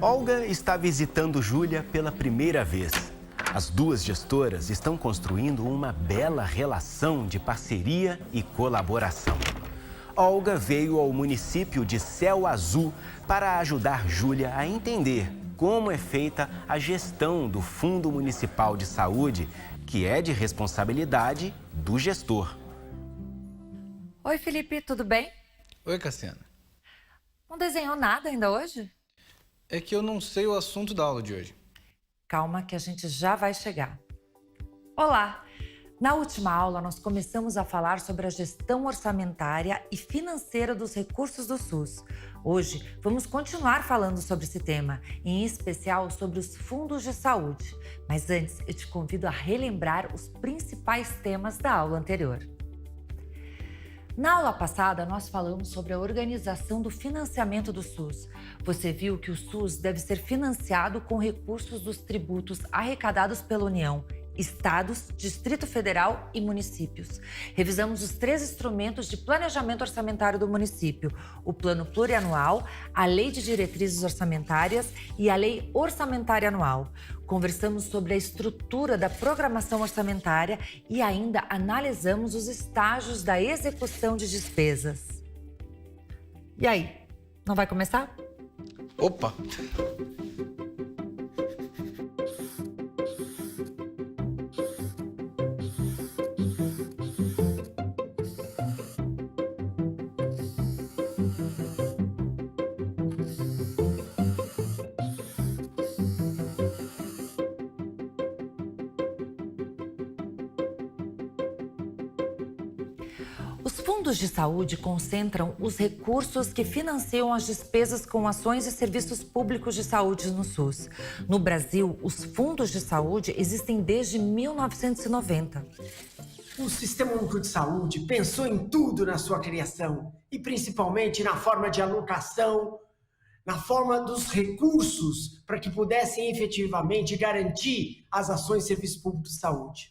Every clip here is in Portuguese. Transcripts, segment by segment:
Olga está visitando Júlia pela primeira vez. As duas gestoras estão construindo uma bela relação de parceria e colaboração. Olga veio ao município de Céu Azul para ajudar Júlia a entender como é feita a gestão do Fundo Municipal de Saúde, que é de responsabilidade do gestor. Oi, Felipe, tudo bem? Oi, Cassiana. Não desenhou nada ainda hoje? É que eu não sei o assunto da aula de hoje. Calma que a gente já vai chegar. Olá! Na última aula, nós começamos a falar sobre a gestão orçamentária e financeira dos recursos do SUS. Hoje, vamos continuar falando sobre esse tema, em especial sobre os fundos de saúde. Mas antes, eu te convido a relembrar os principais temas da aula anterior. Na aula passada, nós falamos sobre a organização do financiamento do SUS. Você viu que o SUS deve ser financiado com recursos dos tributos arrecadados pela União, estados, Distrito Federal e municípios. Revisamos os 3 instrumentos de planejamento orçamentário do município: o Plano Plurianual, a Lei de Diretrizes Orçamentárias e a Lei Orçamentária Anual. Conversamos sobre a estrutura da programação orçamentária e ainda analisamos os estágios da execução de despesas. E aí, não vai começar? Opa! Os fundos de saúde concentram os recursos que financiam as despesas com ações e serviços públicos de saúde no SUS. No Brasil, os fundos de saúde existem desde 1990. O Sistema Único de Saúde pensou em tudo na sua criação e principalmente na forma de alocação, na forma dos recursos para que pudessem efetivamente garantir as ações e serviços públicos de saúde.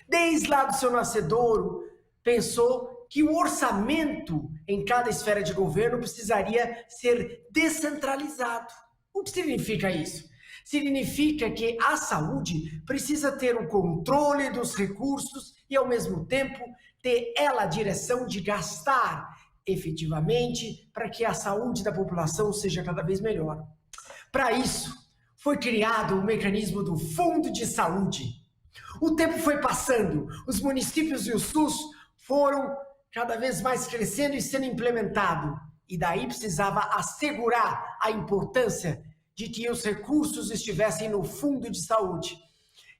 Desde lá do seu nascedouro, pensou que o orçamento em cada esfera de governo precisaria ser descentralizado. O que significa isso? Significa que a saúde precisa ter o controle dos recursos e, ao mesmo tempo, ter ela a direção de gastar efetivamente para que a saúde da população seja cada vez melhor. Para isso, foi criado o mecanismo do Fundo de Saúde. O tempo foi passando, os municípios e o SUS foram cada vez mais crescendo e sendo implementado. E daí precisava assegurar a importância de que os recursos estivessem no Fundo de Saúde.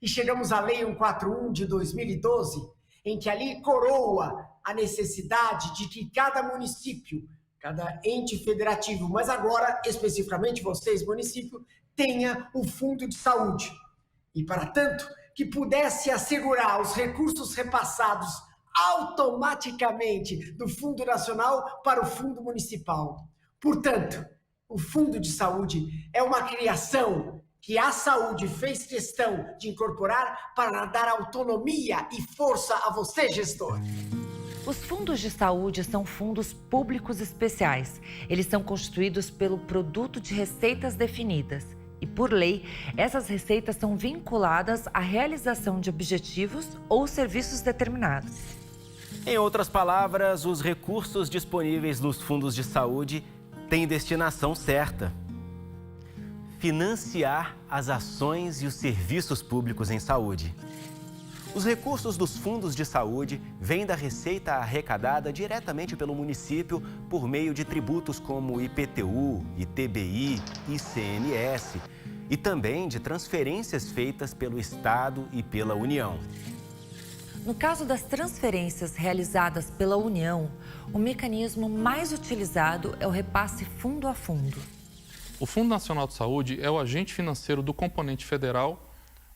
E chegamos à Lei 141 de 2012, em que ali coroa a necessidade de que cada município, cada ente federativo, mas agora especificamente vocês, município, tenha o Fundo de Saúde. E para tanto, que pudesse assegurar os recursos repassados automaticamente do Fundo Nacional para o Fundo Municipal. Portanto, o Fundo de Saúde é uma criação que a saúde fez questão de incorporar para dar autonomia e força a você, gestor. Os fundos de saúde são fundos públicos especiais. Eles são constituídos pelo produto de receitas definidas. E, por lei, essas receitas são vinculadas à realização de objetivos ou serviços determinados. Em outras palavras, os recursos disponíveis nos fundos de saúde têm destinação certa: financiar as ações e os serviços públicos em saúde. Os recursos dos fundos de saúde vêm da receita arrecadada diretamente pelo município por meio de tributos como IPTU, ITBI, ICMS e também de transferências feitas pelo Estado e pela União. No caso das transferências realizadas pela União, o mecanismo mais utilizado é o repasse fundo a fundo. O Fundo Nacional de Saúde é o agente financeiro do componente federal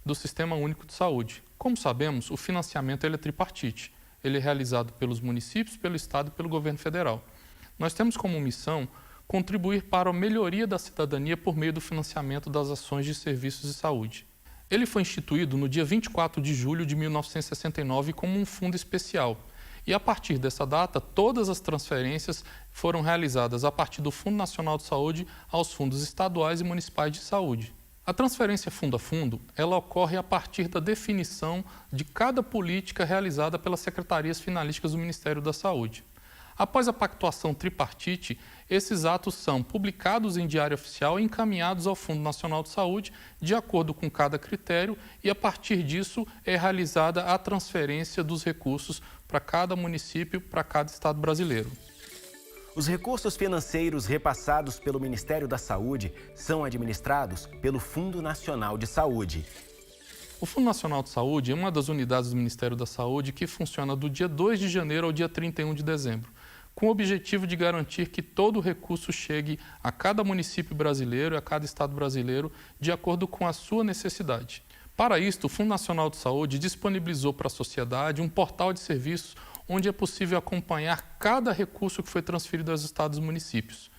do Sistema Único de Saúde. Como sabemos, o financiamento é tripartite. Ele é realizado pelos municípios, pelo Estado e pelo governo federal. Nós temos como missão contribuir para a melhoria da cidadania por meio do financiamento das ações de serviços de saúde. Ele foi instituído no dia 24 de julho de 1969 como um fundo especial E a partir dessa data, todas as transferências foram realizadas a partir do Fundo Nacional de Saúde aos fundos estaduais e municipais de saúde. A transferência fundo a fundo, ela ocorre a partir da definição de cada política realizada pelas secretarias finalísticas do Ministério da Saúde. Após a pactuação tripartite, esses atos são publicados em diário oficial e encaminhados ao Fundo Nacional de Saúde, de acordo com cada critério, e a partir disso é realizada a transferência dos recursos para cada município, para cada estado brasileiro. Os recursos financeiros repassados pelo Ministério da Saúde são administrados pelo Fundo Nacional de Saúde. O Fundo Nacional de Saúde é uma das unidades do Ministério da Saúde que funciona do dia 2 de janeiro ao dia 31 de dezembro, com o objetivo de garantir que todo o recurso chegue a cada município brasileiro e a cada estado brasileiro de acordo com a sua necessidade. Para isto, o Fundo Nacional de Saúde disponibilizou para a sociedade um portal de serviços onde é possível acompanhar cada recurso que foi transferido aos estados e municípios.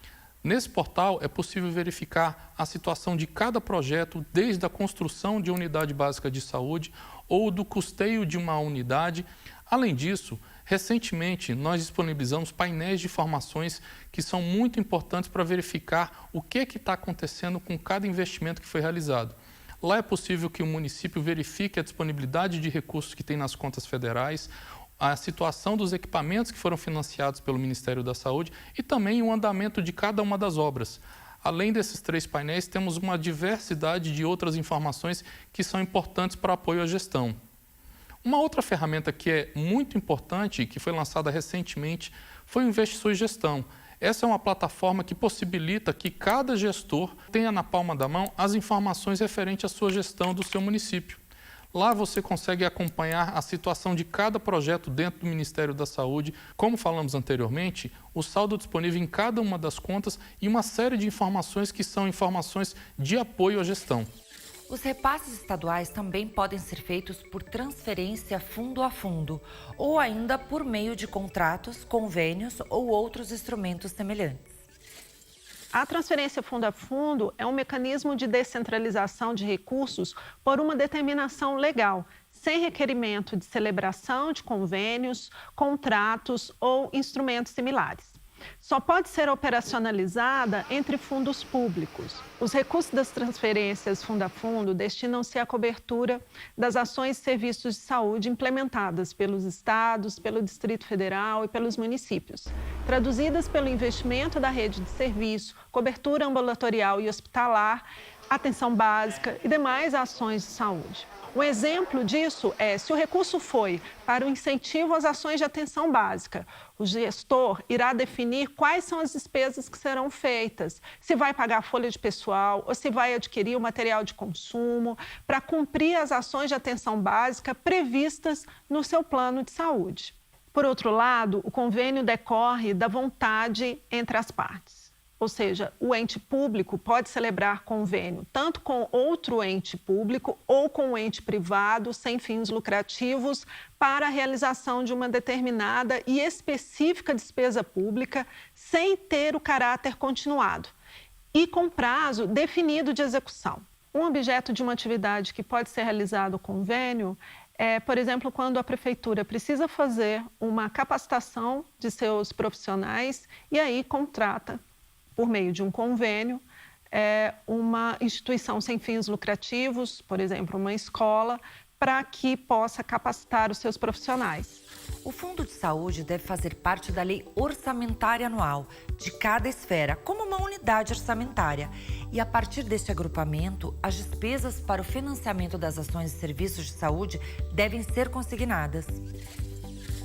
Nesse portal é possível verificar a situação de cada projeto, desde a construção de unidade básica de saúde ou do custeio de uma unidade. Além disso, recentemente nós disponibilizamos painéis de informações que são muito importantes para verificar o que está acontecendo com cada investimento que foi realizado. Lá é possível que o município verifique a disponibilidade de recursos que tem nas contas federais, a situação dos equipamentos que foram financiados pelo Ministério da Saúde e também o andamento de cada uma das obras. Além desses 3 painéis, temos uma diversidade de outras informações que são importantes para apoio à gestão. Uma outra ferramenta que é muito importante e que foi lançada recentemente foi o Investições e Gestão. Essa é uma plataforma que possibilita que cada gestor tenha na palma da mão as informações referentes à sua gestão do seu município. Lá você consegue acompanhar a situação de cada projeto dentro do Ministério da Saúde, como falamos anteriormente, o saldo disponível em cada uma das contas e uma série de informações que são informações de apoio à gestão. Os repasses estaduais também podem ser feitos por transferência fundo a fundo ou ainda por meio de contratos, convênios ou outros instrumentos semelhantes. A transferência fundo a fundo é um mecanismo de descentralização de recursos por uma determinação legal, sem requerimento de celebração de convênios, contratos ou instrumentos similares. Só pode ser operacionalizada entre fundos públicos. Os recursos das transferências fundo a fundo destinam-se à cobertura das ações e serviços de saúde implementadas pelos estados, pelo Distrito Federal e pelos municípios, traduzidas pelo investimento da rede de serviço, cobertura ambulatorial e hospitalar, atenção básica e demais ações de saúde. Um exemplo disso é, se o recurso foi para o incentivo às ações de atenção básica, o gestor irá definir quais são as despesas que serão feitas, se vai pagar a folha de pessoal ou se vai adquirir o material de consumo para cumprir as ações de atenção básica previstas no seu plano de saúde. Por outro lado, o convênio decorre da vontade entre as partes. Ou seja, o ente público pode celebrar convênio tanto com outro ente público ou com um ente privado sem fins lucrativos para a realização de uma determinada e específica despesa pública sem ter o caráter continuado e com prazo definido de execução. Um objeto de uma atividade que pode ser realizado convênio é, por exemplo, quando a prefeitura precisa fazer uma capacitação de seus profissionais e aí contrata, por meio de um convênio, uma instituição sem fins lucrativos, por exemplo, uma escola, para que possa capacitar os seus profissionais. O Fundo de Saúde deve fazer parte da Lei Orçamentária Anual de cada esfera, como uma unidade orçamentária. E a partir deste agrupamento, as despesas para o financiamento das ações e serviços de saúde devem ser consignadas.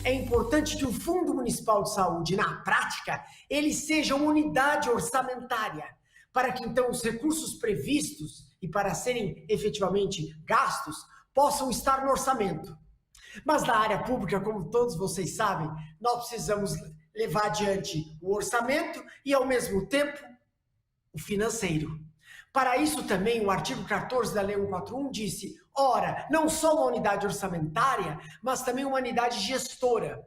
É importante que o Fundo Municipal de Saúde, na prática, ele seja uma unidade orçamentária, para que então os recursos previstos e para serem efetivamente gastos possam estar no orçamento. Mas na área pública, como todos vocês sabem, nós precisamos levar adiante o orçamento e, ao mesmo tempo, o financeiro. Para isso também, o artigo 14 da Lei 141 disse, ora, não só uma unidade orçamentária, mas também uma unidade gestora.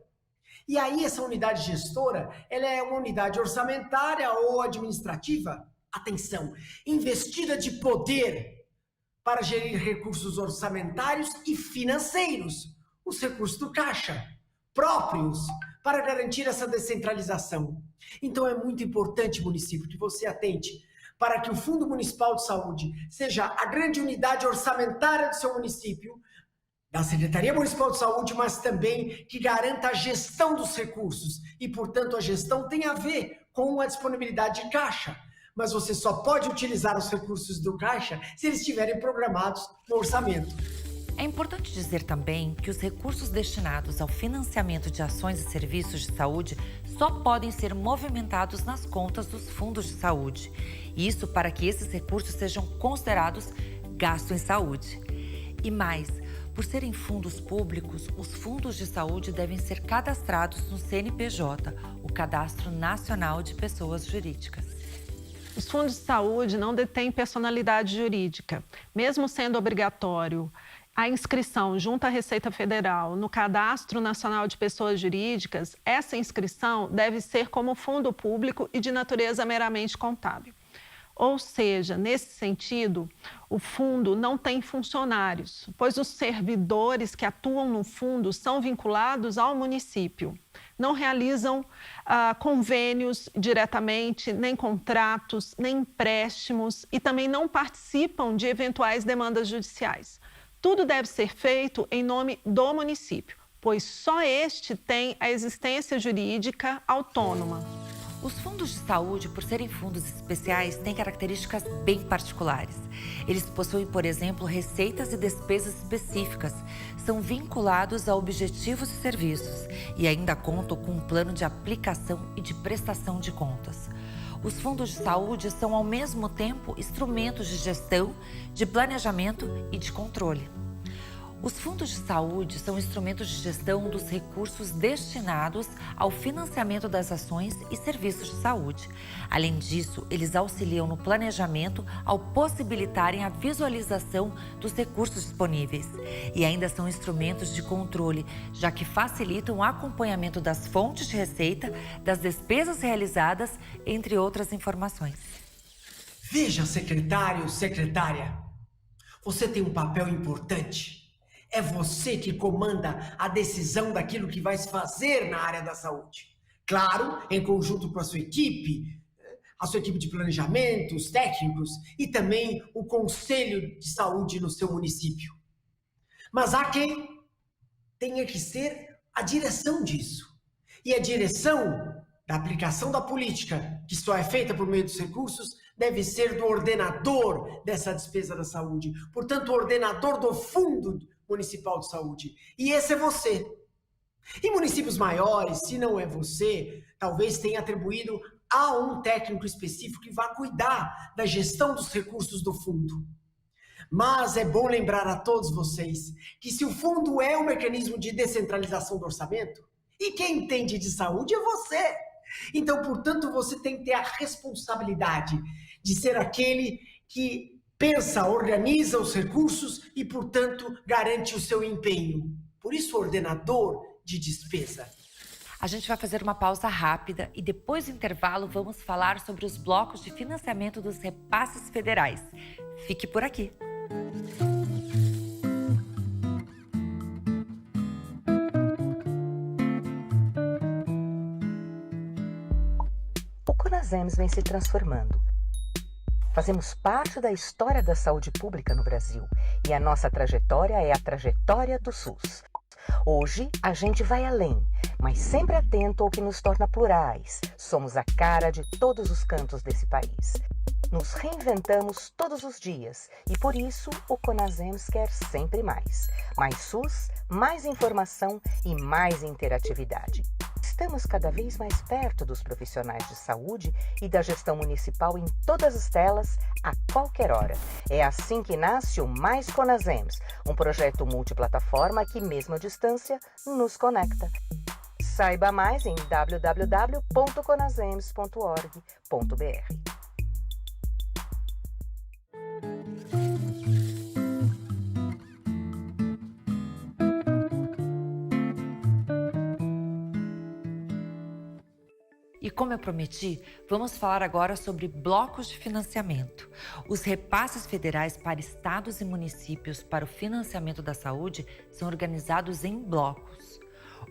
E aí essa unidade gestora, ela é uma unidade orçamentária ou administrativa, atenção, investida de poder para gerir recursos orçamentários e financeiros, os recursos do caixa. próprios para garantir essa descentralização. Então é muito importante, município, que você atente para que o Fundo Municipal de Saúde seja a grande unidade orçamentária do seu município, da Secretaria Municipal de Saúde, mas também que garanta a gestão dos recursos. E, portanto, a gestão tem a ver com a disponibilidade de caixa. Mas você só pode utilizar os recursos do caixa se eles estiverem programados no orçamento. É importante dizer também que os recursos destinados ao financiamento de ações e serviços de saúde só podem ser movimentados nas contas dos fundos de saúde. Isso para que esses recursos sejam considerados gasto em saúde. E mais, por serem fundos públicos, os fundos de saúde devem ser cadastrados no CNPJ, o Cadastro Nacional de Pessoas Jurídicas. Os fundos de saúde não detêm personalidade jurídica, mesmo sendo obrigatório a inscrição junto à Receita Federal no Cadastro Nacional de Pessoas Jurídicas. Essa inscrição deve ser como fundo público e de natureza meramente contábil. Ou seja, nesse sentido, o fundo não tem funcionários, pois os servidores que atuam no fundo são vinculados ao município. Não realizam convênios diretamente, nem contratos, nem empréstimos e também não participam de eventuais demandas judiciais. Tudo deve ser feito em nome do município, pois só este tem a existência jurídica autônoma. Os fundos de saúde, por serem fundos especiais, têm características bem particulares. Eles possuem, por exemplo, receitas e despesas específicas, são vinculados a objetivos e serviços e ainda contam com um plano de aplicação e de prestação de contas. Os fundos de saúde são, ao mesmo tempo, instrumentos de gestão, de planejamento e de controle. Os fundos de saúde são instrumentos de gestão dos recursos destinados ao financiamento das ações e serviços de saúde. Além disso, eles auxiliam no planejamento ao possibilitarem a visualização dos recursos disponíveis. E ainda são instrumentos de controle, já que facilitam o acompanhamento das fontes de receita, das despesas realizadas, entre outras informações. Veja, secretário, secretária, você tem um papel importante. É você que comanda a decisão daquilo que vai se fazer na área da saúde. Claro, em conjunto com a sua equipe de planejamento, os técnicos e também o Conselho de Saúde no seu município. Mas há quem tenha que ser a direção disso. E a direção da aplicação da política, que só é feita por meio dos recursos, deve ser do ordenador dessa despesa da saúde. Portanto, o ordenador do Fundo Municipal de Saúde. E esse é você. Em municípios maiores, se não é você, talvez tenha atribuído a um técnico específico que vá cuidar da gestão dos recursos do fundo. Mas é bom lembrar a todos vocês que se o fundo é um mecanismo de descentralização do orçamento, e quem entende de saúde é você. Então, portanto, você tem que ter a responsabilidade de ser aquele que pensa, organiza os recursos e, portanto, garante o seu empenho. Por isso, ordenador de despesa. A gente vai fazer uma pausa rápida e depois do intervalo vamos falar sobre os blocos de financiamento dos repasses federais. Fique por aqui. O CONASEMS vem se transformando. Fazemos parte da história da saúde pública no Brasil e a nossa trajetória é a trajetória do SUS. Hoje, a gente vai além, mas sempre atento ao que nos torna plurais. Somos a cara de todos os cantos desse país. Nos reinventamos todos os dias e, por isso, o CONASEMS quer sempre mais. Mais SUS, mais informação e mais interatividade. Estamos cada vez mais perto dos profissionais de saúde e da gestão municipal em todas as telas, a qualquer hora. É assim que nasce o Mais CONASEMS, um projeto multiplataforma que, mesmo à distância, nos conecta. Saiba mais em www.conasems.org.br. E como eu prometi, vamos falar agora sobre blocos de financiamento. Os repasses federais para estados e municípios para o financiamento da saúde são organizados em blocos.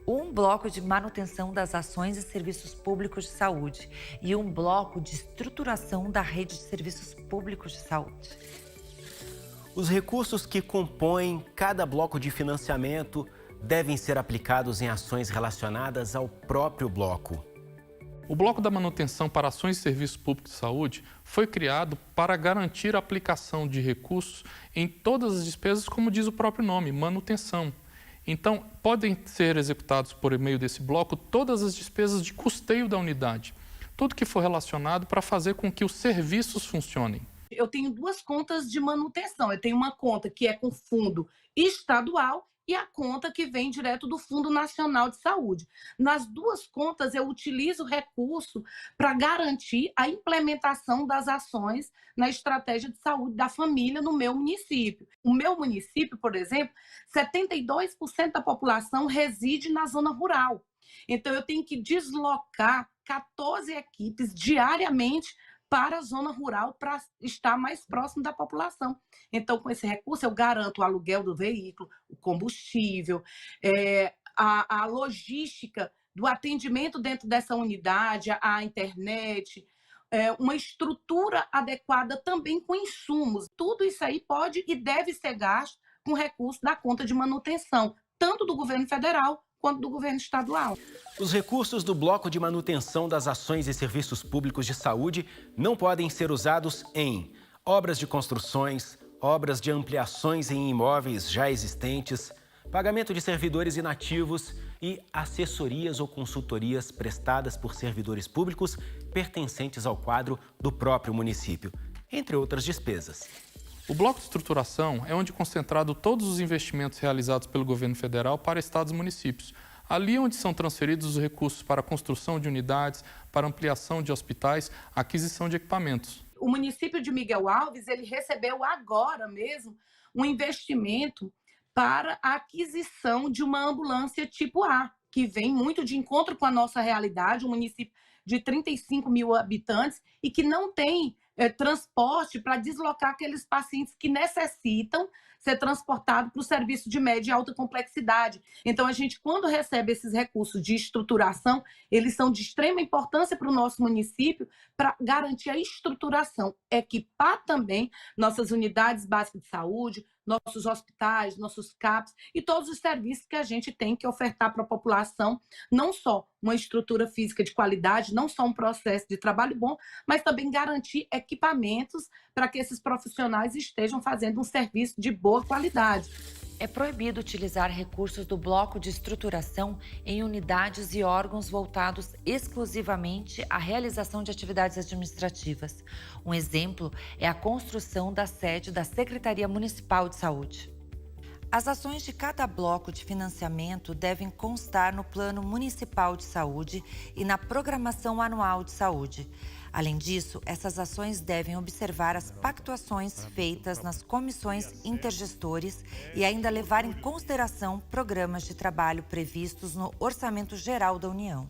um bloco de manutenção das ações e serviços públicos de saúde e um bloco de estruturação da rede de serviços públicos de saúde. Os recursos que compõem cada bloco de financiamento devem ser aplicados em ações relacionadas ao próprio bloco. O Bloco da Manutenção para Ações e Serviços Públicos de Saúde foi criado para garantir a aplicação de recursos em todas as despesas, como diz o próprio nome, manutenção. Então, podem ser executados por meio desse bloco todas as despesas de custeio da unidade, tudo que for relacionado para fazer com que os serviços funcionem. Eu tenho duas contas de manutenção. Eu tenho uma conta que é com fundo estadual e a conta que vem direto do Fundo Nacional de Saúde. Nas duas contas, eu utilizo recurso para garantir a implementação das ações na estratégia de saúde da família no meu município. O meu município, por exemplo, 72% da população reside na zona rural. Então, eu tenho que deslocar 14 equipes diariamente para a zona rural, para estar mais próximo da população. Então, com esse recurso, eu garanto o aluguel do veículo, o combustível, a logística do atendimento dentro dessa unidade, a internet, uma estrutura adequada também com insumos. Tudo isso aí pode e deve ser gasto com recurso da conta de manutenção, tanto do governo federal quanto do governo estadual. Os recursos do Bloco de Manutenção das Ações e Serviços Públicos de Saúde não podem ser usados em obras de construções, obras de ampliações em imóveis já existentes, pagamento de servidores inativos e assessorias ou consultorias prestadas por servidores públicos pertencentes ao quadro do próprio município, entre outras despesas. O bloco de estruturação é onde é concentrado todos os investimentos realizados pelo governo federal para estados e municípios. Ali é onde são transferidos os recursos para a construção de unidades, para ampliação de hospitais, aquisição de equipamentos. O município de Miguel Alves, ele recebeu agora mesmo um investimento para a aquisição de uma ambulância tipo A, que vem muito de encontro com a nossa realidade, um município de 35 mil habitantes e que não tem transporte para deslocar aqueles pacientes que necessitam ser transportados para o serviço de média e alta complexidade. Então, a gente, quando recebe esses recursos de estruturação, eles são de extrema importância para o nosso município para garantir a estruturação, equipar também nossas unidades básicas de saúde, nossos hospitais, nossos CAPs e todos os serviços que a gente tem que ofertar para a população, não só uma estrutura física de qualidade, não só um processo de trabalho bom, mas também garantir equipamentos para que esses profissionais estejam fazendo um serviço de boa qualidade. É proibido utilizar recursos do bloco de estruturação em unidades e órgãos voltados exclusivamente à realização de atividades administrativas. Um exemplo é a construção da sede da Secretaria Municipal de Saúde. As ações de cada bloco de financiamento devem constar no Plano Municipal de Saúde e na Programação Anual de Saúde. Além disso, essas ações devem observar as pactuações feitas nas comissões intergestores e ainda levar em consideração programas de trabalho previstos no Orçamento Geral da União.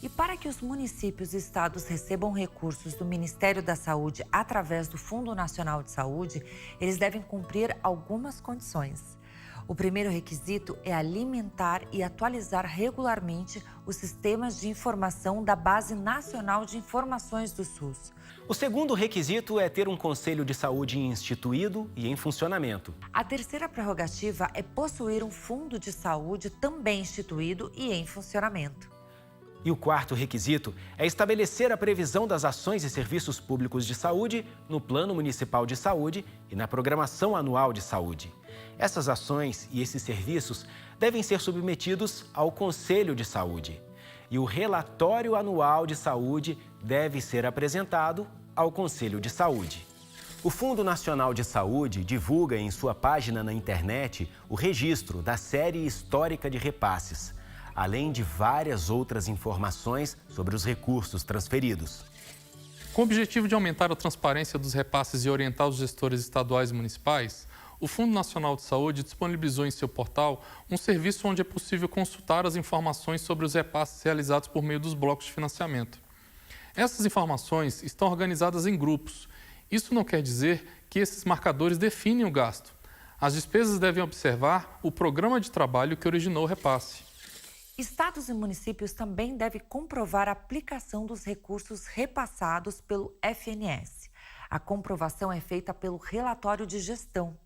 E para que os municípios e estados recebam recursos do Ministério da Saúde através do Fundo Nacional de Saúde, eles devem cumprir algumas condições. O primeiro requisito é alimentar e atualizar regularmente os sistemas de informação da Base Nacional de Informações do SUS. O segundo requisito é ter um Conselho de Saúde instituído e em funcionamento. A terceira prerrogativa é possuir um Fundo de Saúde também instituído e em funcionamento. E o quarto requisito é estabelecer a previsão das ações e serviços públicos de saúde no Plano Municipal de Saúde e na Programação Anual de Saúde. Essas ações e esses serviços devem ser submetidos ao Conselho de Saúde. E o relatório anual de saúde deve ser apresentado ao Conselho de Saúde. O Fundo Nacional de Saúde divulga em sua página na internet o registro da série histórica de repasses, além de várias outras informações sobre os recursos transferidos. Com o objetivo de aumentar a transparência dos repasses e orientar os gestores estaduais e municipais, o Fundo Nacional de Saúde disponibilizou em seu portal um serviço onde é possível consultar as informações sobre os repasses realizados por meio dos blocos de financiamento. Essas informações estão organizadas em grupos. Isso não quer dizer que esses marcadores definem o gasto. As despesas devem observar o programa de trabalho que originou o repasse. Estados e municípios também devem comprovar a aplicação dos recursos repassados pelo FNS. A comprovação é feita pelo relatório de gestão.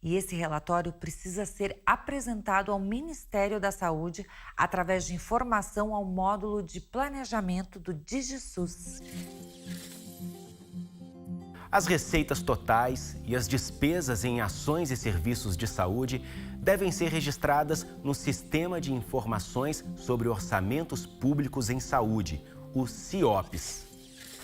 E esse relatório precisa ser apresentado ao Ministério da Saúde através de informação ao módulo de planejamento do DigiSUS. As receitas totais e as despesas em ações e serviços de saúde devem ser registradas no Sistema de Informações sobre Orçamentos Públicos em Saúde, o CIOPS.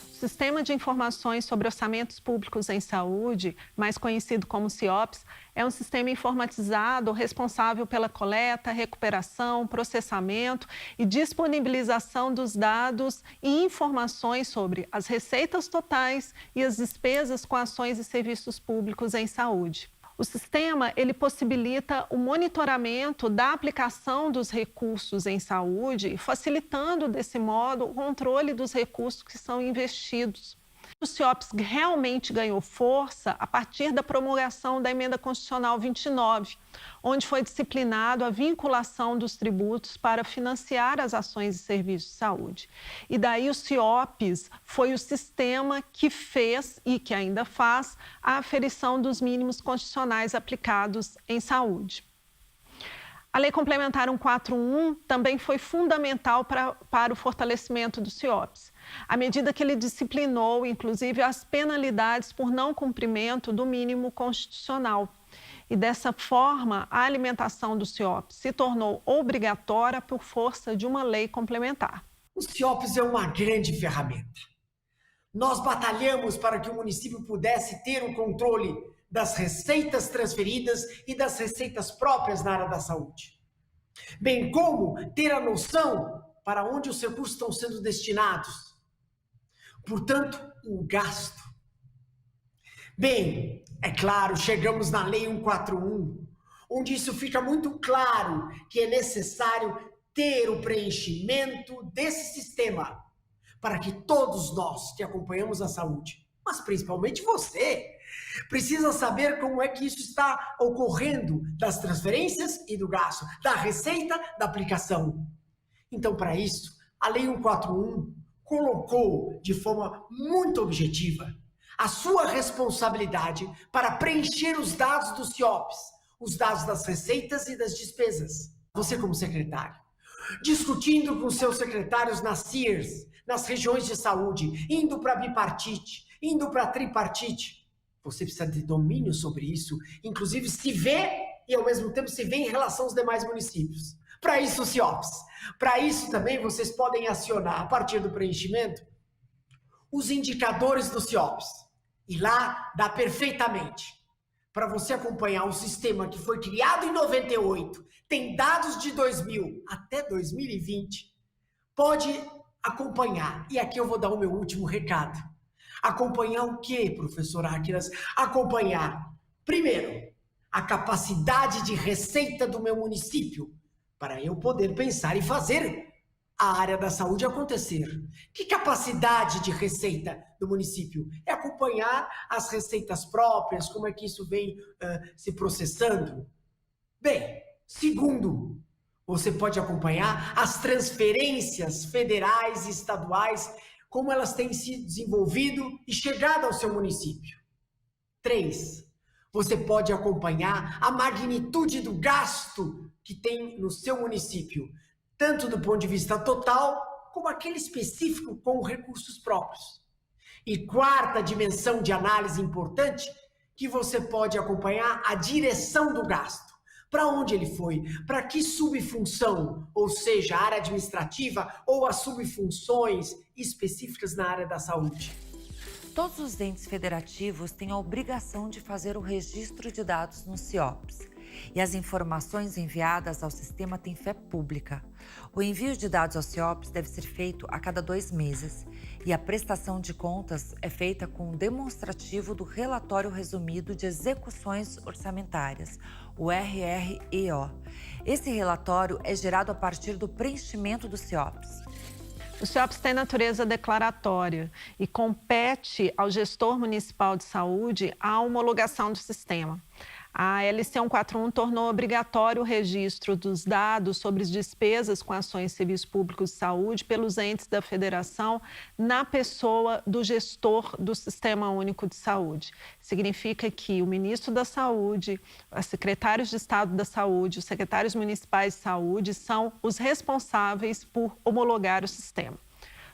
O Sistema de Informações sobre Orçamentos Públicos em Saúde, mais conhecido como CIOPS, é um sistema informatizado responsável pela coleta, recuperação, processamento e disponibilização dos dados e informações sobre as receitas totais e as despesas com ações e serviços públicos em saúde. O sistema ele possibilita o monitoramento da aplicação dos recursos em saúde, facilitando, desse modo, o controle dos recursos que são investidos. O CIOPS realmente ganhou força a partir da promulgação da Emenda Constitucional 29, onde foi disciplinado a vinculação dos tributos para financiar as ações e serviços de saúde. E daí o CIOPS foi o sistema que fez e que ainda faz a aferição dos mínimos constitucionais aplicados em saúde. A Lei Complementar 141 também foi fundamental para o fortalecimento do CIOPS, à medida que ele disciplinou, inclusive, as penalidades por não cumprimento do mínimo constitucional. E dessa forma, a alimentação do CIOPS se tornou obrigatória por força de uma lei complementar. O CIOPS é uma grande ferramenta. Nós batalhamos para que o município pudesse ter o controle das receitas transferidas e das receitas próprias na área da saúde, bem como ter a noção para onde os recursos estão sendo destinados. Portanto, o gasto. Bem, é claro, chegamos na Lei 141, onde isso fica muito claro que é necessário ter o preenchimento desse sistema para que todos nós que acompanhamos a saúde, mas principalmente você, precisa saber como é que isso está ocorrendo das transferências e do gasto, da receita, da aplicação. Então, para isso, a Lei 141 colocou de forma muito objetiva a sua responsabilidade para preencher os dados do CIOPS, os dados das receitas e das despesas. Você como secretário, discutindo com seus secretários nas CIRs, nas regiões de saúde, indo para bipartite, indo para tripartite, você precisa de domínio sobre isso, inclusive se vê e ao mesmo tempo se vê em relação aos demais municípios. Para isso o CIOPS. Para isso também vocês podem acionar, a partir do preenchimento, os indicadores do CIOPS. E lá dá perfeitamente para você acompanhar um sistema que foi criado em 98, tem dados de 2000 até 2020, pode acompanhar. E aqui eu vou dar o meu último recado. Acompanhar o quê, professor Áquilas? Acompanhar, primeiro, a capacidade de receita do meu município, para eu poder pensar e fazer a área da saúde acontecer. Que capacidade de receita do município? É acompanhar as receitas próprias, como é que isso vem se processando. Bem, segundo, você pode acompanhar as transferências federais e estaduais, como elas têm se desenvolvido e chegado ao seu município. 3, você pode acompanhar a magnitude do gasto que tem no seu município, tanto do ponto de vista total, como aquele específico com recursos próprios. E quarta dimensão de análise importante, que você pode acompanhar a direção do gasto. Para onde ele foi? Para que subfunção? Ou seja, a área administrativa ou as subfunções específicas na área da saúde. Todos os entes federativos têm a obrigação de fazer o registro de dados no CIOPS. E as informações enviadas ao sistema têm fé pública. O envio de dados ao CIOPS deve ser feito a cada 2 meses e a prestação de contas é feita com um demonstrativo do Relatório Resumido de Execuções Orçamentárias, o RREO. Esse relatório é gerado a partir do preenchimento do CIOPS. O CIOPS tem natureza declaratória e compete ao gestor municipal de saúde a homologação do sistema. A LC 141 tornou obrigatório o registro dos dados sobre as despesas com ações civis públicos de saúde pelos entes da federação na pessoa do gestor do Sistema Único de Saúde. Significa que o ministro da Saúde, os secretários de Estado da Saúde, os secretários municipais de saúde são os responsáveis por homologar o sistema.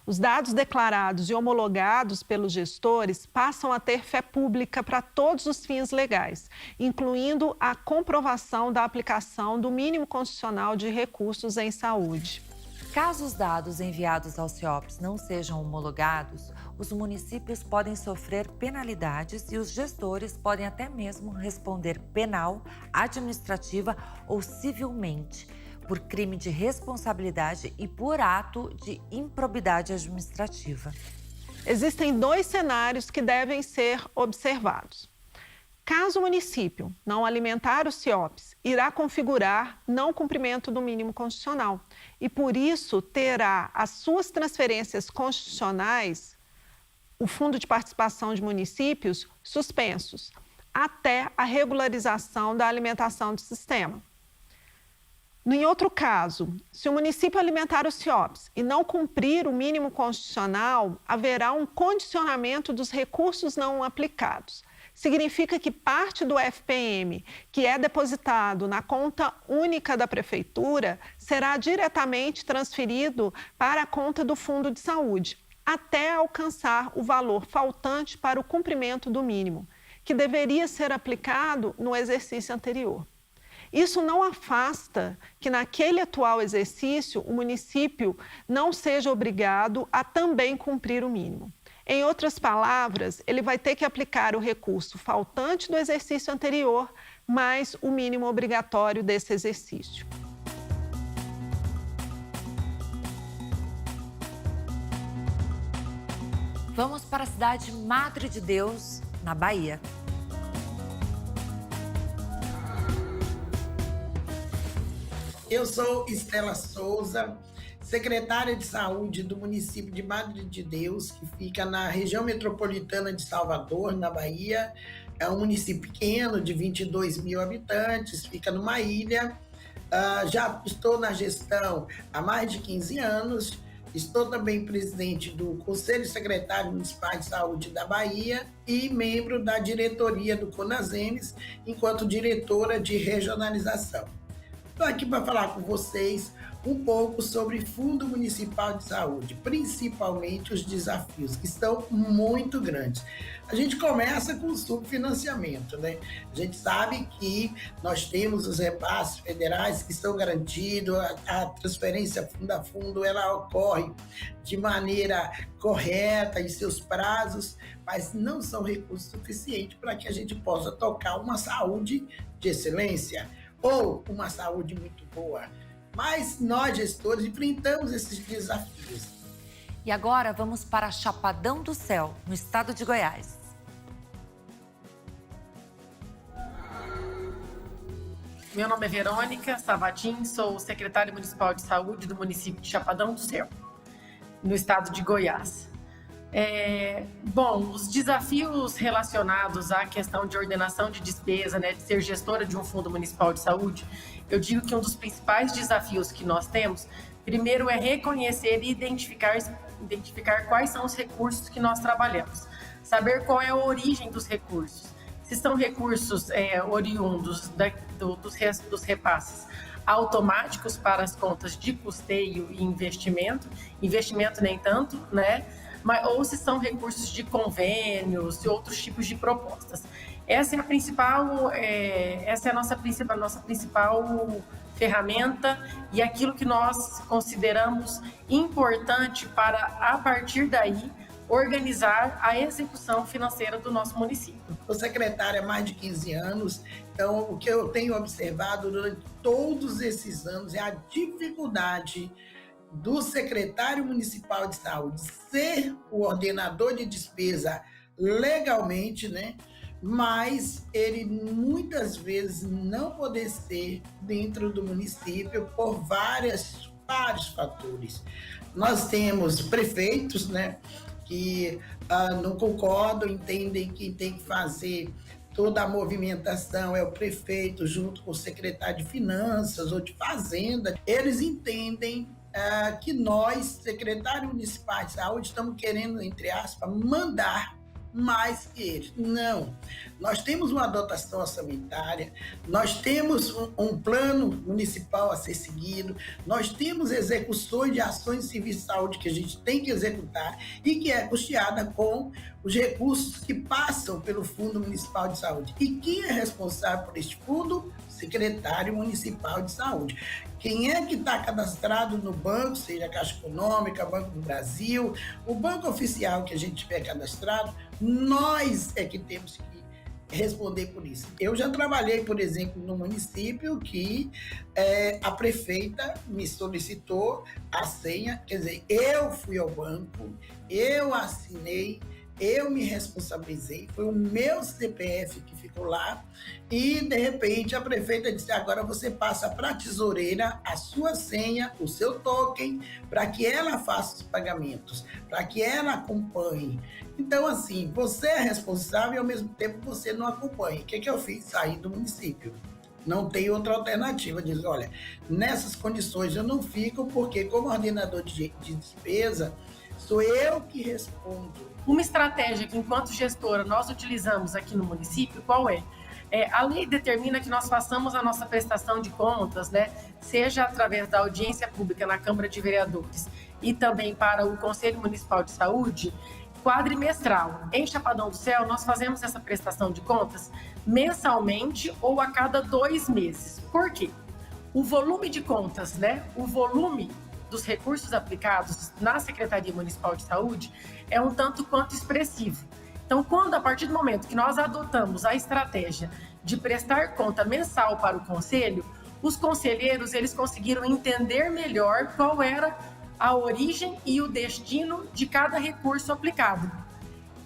Os dados declarados e homologados pelos gestores passam a ter fé pública para todos os fins legais, incluindo a comprovação da aplicação do mínimo constitucional de recursos em saúde. Caso os dados enviados ao CIOPS não sejam homologados, os municípios podem sofrer penalidades e os gestores podem até mesmo responder penal, administrativa ou civilmente, por crime de responsabilidade e por ato de improbidade administrativa. Existem 2 cenários que devem ser observados. Caso o município não alimentar o CIOPS, irá configurar não cumprimento do mínimo constitucional e, por isso, terá as suas transferências constitucionais, o Fundo de Participação de Municípios, suspensos, até a regularização da alimentação do sistema. Em outro caso, se o município alimentar o CIOPS e não cumprir o mínimo constitucional, haverá um condicionamento dos recursos não aplicados. Significa que parte do FPM que é depositado na conta única da prefeitura será diretamente transferido para a conta do Fundo de Saúde, até alcançar o valor faltante para o cumprimento do mínimo, que deveria ser aplicado no exercício anterior. Isso não afasta que, naquele atual exercício, o município não seja obrigado a também cumprir o mínimo. Em outras palavras, ele vai ter que aplicar o recurso faltante do exercício anterior, mais o mínimo obrigatório desse exercício. Vamos para a cidade Madre de Deus, na Bahia. Eu sou Estela Souza, secretária de Saúde do município de Madre de Deus, que fica na região metropolitana de Salvador, na Bahia. É um município pequeno, de 22 mil habitantes, fica numa ilha. Já estou na gestão há mais de 15 anos. Estou também presidente do Conselho Secretário Municipal de Saúde da Bahia e membro da diretoria do CONASEMES, enquanto diretora de regionalização. Estou aqui para falar com vocês um pouco sobre Fundo Municipal de Saúde, principalmente os desafios, que estão muito grandes. A gente começa com o subfinanciamento, né? A gente sabe que nós temos os repasses federais que estão garantidos, a transferência fundo a fundo, ela ocorre de maneira correta, em seus prazos, mas não são recursos suficientes para que a gente possa tocar uma saúde de excelência ou uma saúde muito boa. Mas nós, gestores, enfrentamos esses desafios. E agora vamos para Chapadão do Céu, no estado de Goiás. Meu nome é Verônica Savatin, sou secretária municipal de saúde do município de Chapadão do Céu, no estado de Goiás. Os desafios relacionados à questão de ordenação de despesa, de ser gestora de um fundo municipal de saúde, eu digo que um dos principais desafios que nós temos, primeiro, é reconhecer e identificar quais são os recursos que nós trabalhamos, saber qual é a origem dos recursos, se são recursos oriundos dos repasses automáticos para as contas de custeio e investimento nem tanto, ou se são recursos de convênios e outros tipos de propostas. Essa é a nossa principal ferramenta e aquilo que nós consideramos importante para, a partir daí, organizar a execução financeira do nosso município. Sou secretária há mais de 15 anos, então o que eu tenho observado durante todos esses anos é a dificuldade do secretário municipal de saúde ser o ordenador de despesa legalmente, mas ele muitas vezes não poder ser dentro do município por vários fatores. Nós temos prefeitos, que não concordam, entendem que tem que fazer toda a movimentação é o prefeito junto com o secretário de Finanças ou de Fazenda. Eles entendem que nós, secretário municipal de saúde, estamos querendo, entre aspas, mandar mais que eles. Não. Nós temos uma dotação orçamentária, nós temos um plano municipal a ser seguido, nós temos execuções de ações de serviço de saúde que a gente tem que executar e que é custeada com os recursos que passam pelo Fundo Municipal de Saúde. E quem é responsável por este fundo? Secretário Municipal de Saúde. Quem é que está cadastrado no banco, seja a Caixa Econômica, Banco do Brasil, o banco oficial que a gente tiver cadastrado, nós é que temos que responder por isso. Eu já trabalhei, por exemplo, no município que a prefeita me solicitou a senha, quer dizer, eu fui ao banco, eu assinei, eu me responsabilizei, foi o meu CPF que ficou lá e, de repente, a prefeita disse, agora você passa para a tesoureira a sua senha, o seu token, para que ela faça os pagamentos, para que ela acompanhe. Então, assim, você é responsável e, ao mesmo tempo, você não acompanha. O que eu fiz? Saí do município. Não tem outra alternativa. Diz, olha, nessas condições eu não fico, porque como ordenador de despesa, sou eu que respondo. Uma estratégia que, enquanto gestora, nós utilizamos aqui no município, qual é? A lei determina que nós façamos a nossa prestação de contas, né, seja através da audiência pública na Câmara de Vereadores e também para o Conselho Municipal de Saúde, quadrimestral. Em Chapadão do Céu, nós fazemos essa prestação de contas mensalmente ou a cada 2 meses. Por quê? O volume de contas, né, o volume dos recursos aplicados na Secretaria Municipal de Saúde é um tanto quanto expressivo. Então, quando, a partir do momento que nós adotamos a estratégia de prestar conta mensal para o Conselho, os conselheiros, eles conseguiram entender melhor qual era a origem e o destino de cada recurso aplicado.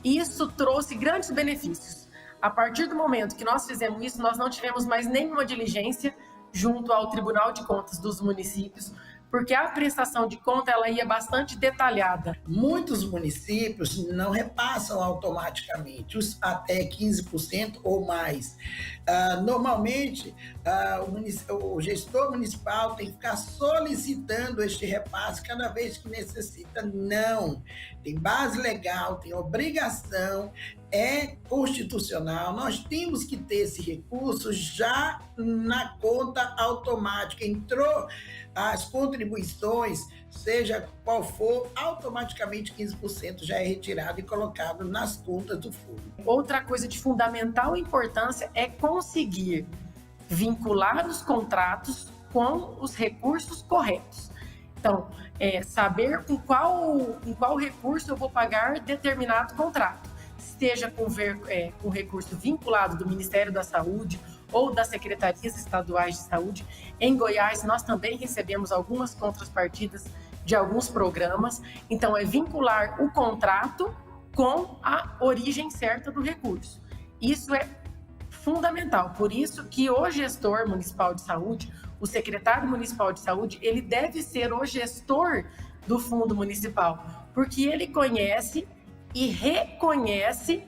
Isso trouxe grandes benefícios. A partir do momento que nós fizemos isso, nós não tivemos mais nenhuma diligência junto ao Tribunal de Contas dos municípios, porque a prestação de conta ela ia bastante detalhada. Muitos municípios não repassam automaticamente, até 15% ou mais. Normalmente, o gestor municipal tem que ficar solicitando este repasse cada vez que necessita. Não, tem base legal, tem obrigação, é constitucional, nós temos que ter esse recurso já na conta automática. Entrou as contribuições, seja qual for, automaticamente 15% já é retirado e colocado nas contas do fundo. Outra coisa de fundamental importância é conseguir vincular os contratos com os recursos corretos. Então, saber em qual recurso eu vou pagar determinado contrato. Seja com recurso vinculado do Ministério da Saúde ou das Secretarias Estaduais de Saúde. Em Goiás, nós também recebemos algumas contrapartidas de alguns programas. Então, é vincular o contrato com a origem certa do recurso. Isso é fundamental. Por isso que o gestor municipal de saúde, o secretário municipal de saúde, ele deve ser o gestor do fundo municipal, porque ele conhece e reconhece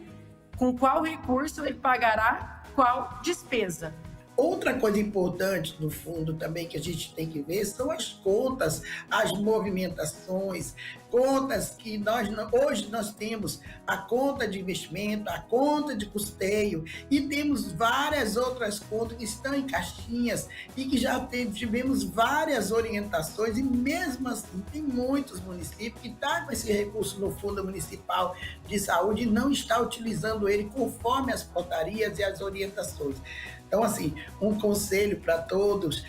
com qual recurso ele pagará qual despesa. Outra coisa importante no fundo também que a gente tem que ver são as contas, as movimentações, contas que hoje nós temos a conta de investimento, a conta de custeio e temos várias outras contas que estão em caixinhas e que já tivemos várias orientações e mesmo assim tem muitos municípios que estão com esse recurso no Fundo Municipal de Saúde e não está utilizando ele conforme as portarias e as orientações. Então, assim, um conselho para todos,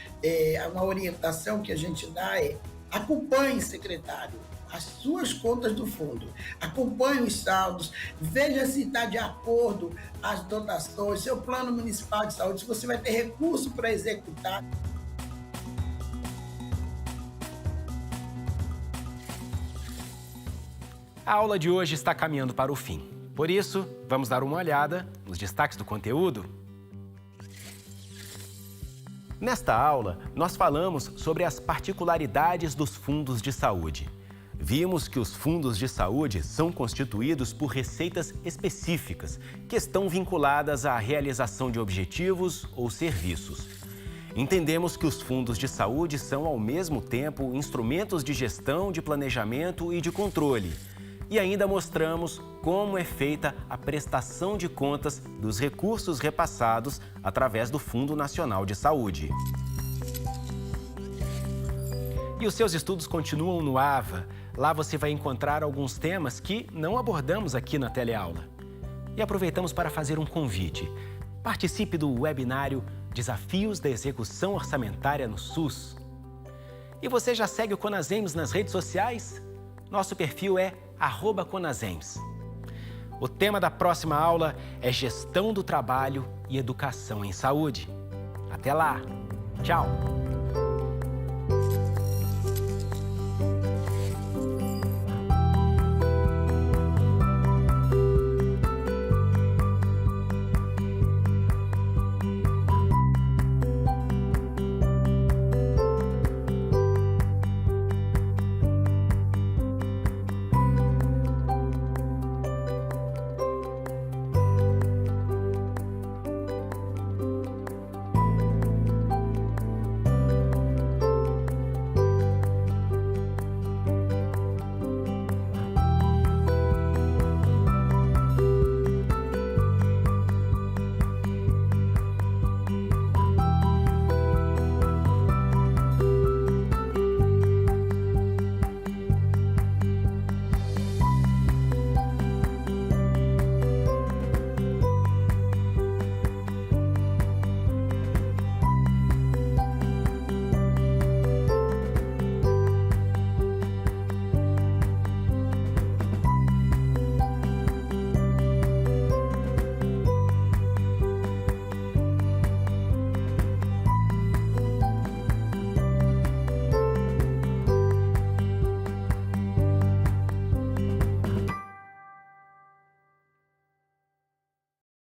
uma orientação que a gente dá é acompanhe, secretário, as suas contas do fundo, acompanhe os saldos, veja se está de acordo as dotações, seu plano municipal de saúde, se você vai ter recurso para executar. A aula de hoje está caminhando para o fim. Por isso, vamos dar uma olhada nos destaques do conteúdo. Nesta aula, nós falamos sobre as particularidades dos fundos de saúde. vimos que os fundos de saúde são constituídos por receitas específicas que estão vinculadas à realização de objetivos ou serviços. Entendemos que os fundos de saúde são, ao mesmo tempo, instrumentos de gestão, de planejamento e de controle. E ainda mostramos como é feita a prestação de contas dos recursos repassados através do Fundo Nacional de Saúde. E os seus estudos continuam no AVA. Lá você vai encontrar alguns temas que não abordamos aqui na teleaula. E aproveitamos para fazer um convite. Participe do webinário Desafios da Execução Orçamentária no SUS. E você já segue o Conasems nas redes sociais? Nosso perfil é @Conasems. O tema da próxima aula é Gestão do Trabalho e Educação em Saúde. Até lá! Tchau!